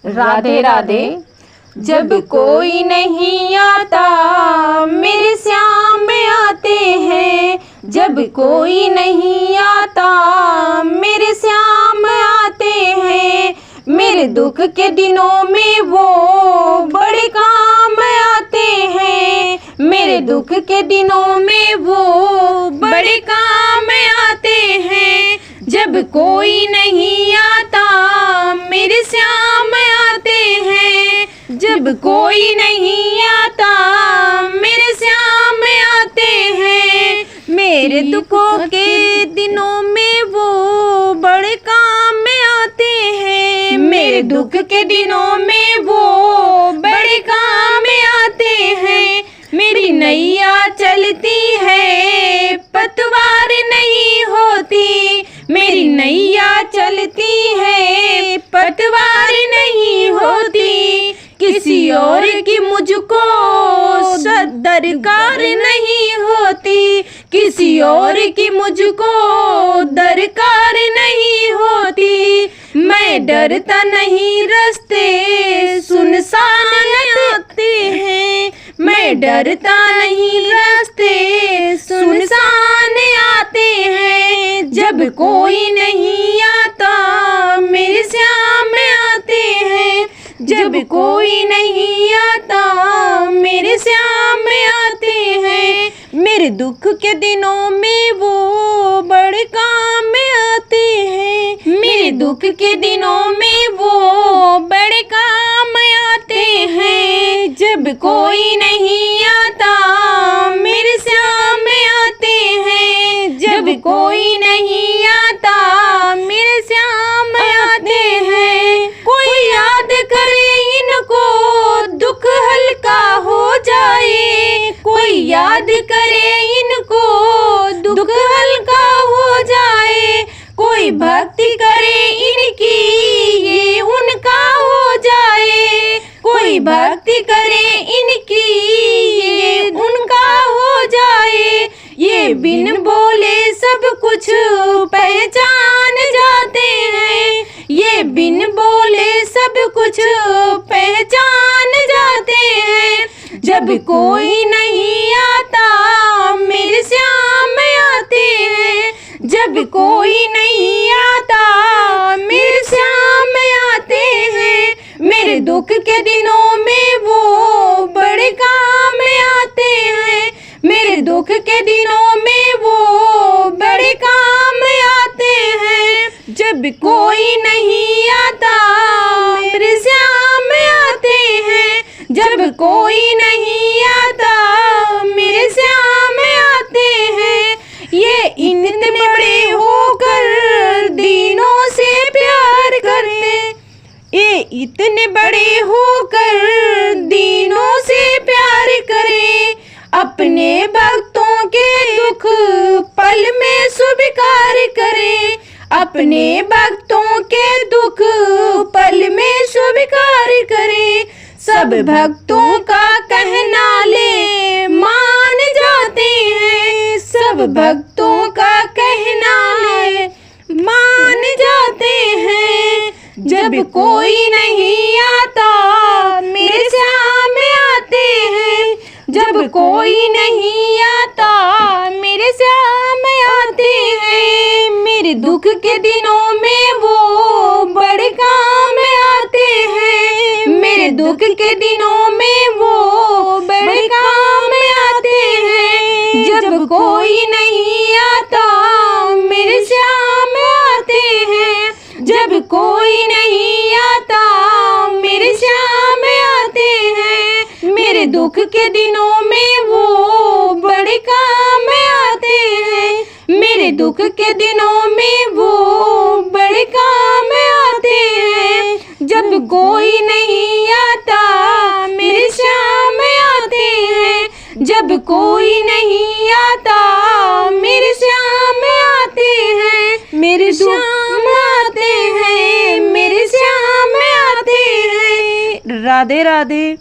राधे राधे। जब कोई नहीं आता मेरे श्याम आते हैं, जब कोई नहीं आता मेरे श्याम आते हैं। मेरे दुख के दिनों में वो बड़े काम आते हैं, मेरे दुख के दिनों में वो बड़े काम आते हैं। जब कोई नहीं आता मेरे श्याम आते हैं, जब कोई नहीं आता मेरे श्याम आते हैं। मेरे दुखों के दिनों में वो बड़े काम आते हैं, मेरे दुख के दिनों में वो बड़े काम आते हैं। मेरी नैया चलती है पतवार नहीं होती, मेरी नैया चलती है पतवार नहीं होती। किसी और की मुझको दरकार नहीं होती, किसी और की मुझको दरकार नहीं होती। मैं डरता नहीं रास्ते सुनसान आते हैं, मैं डरता नहीं रास्ते सुनसान आते हैं। जब कोई नहीं आता मेरे श्याम आते हैं, जब कोई नहीं आता मेरे श्याम आते हैं। मेरे दुख के दिनों में वो बड़े काम आते हैं, मेरे दुख के दिनों में वो बड़े काम आते हैं। जब कोई नहीं आता मेरे श्याम आते हैं, जब कोई नहीं आता मेरे श्याम आते हैं। कोई याद करे इनको दुख हल्का हो जाए, कोई याद करे इनको दुख हल्का हो जाए। कोई भक्ति करे इनकी ये उनका हो जाए, कोई भक्ति करे इनकी ये उनका हो जाए। ये बिन बोले सब कुछ पहचान जाते हैं, ये बिन बोले सब कुछ पहचान जाते हैं। जब कोई नहीं आता मेरे श्याम आते हैं, जब कोई नहीं आता मेरे श्याम आते हैं। मेरे दुख के दिनों में वो बड़े काम आते हैं, मेरे दुख के दिनों में वो बड़े काम आते हैं। जब कोई नहीं आता मेरे श्याम आते हैं, जब कोई नहीं आता मेरे श्याम आते हैं। ये इतने बड़े होकर दीनों से प्यार करते, ये इतने बड़े होकर दीनों से प्यार करे। अपने भक्तों के दुख पल में स्वीकार करे, अपने भक्तों के दुख पल में स्वीकार करे। सब भक्तों का कहना ले मान जाते हैं, सब भक्तों का कहना ले मान जाते हैं। जब कोई नहीं आता मेरे श्याम आते हैं, जब कोई नहीं आता मेरे श्याम आते हैं। मेरे दुख के दिनों में वो बड़े काम आते हैं, मेरे दुख के दिनों में वो बड़े काम आते हैं। जब कोई नहीं आता मेरे श्याम आते हैं, जब कोई नहीं आता मेरे श्याम आते हैं। मेरे दुख के दिनों में वो बड़े काम आते हैं, मेरे दुख के दिनों में वो बड़े काम आते हैं। जब कोई नहीं आता मेरे श्याम आते हैं, जब कोई नहीं आता मेरे श्याम आते हैं। मेरे श्याम आते हैं, मेरे श्याम आते हैं। राधे राधे।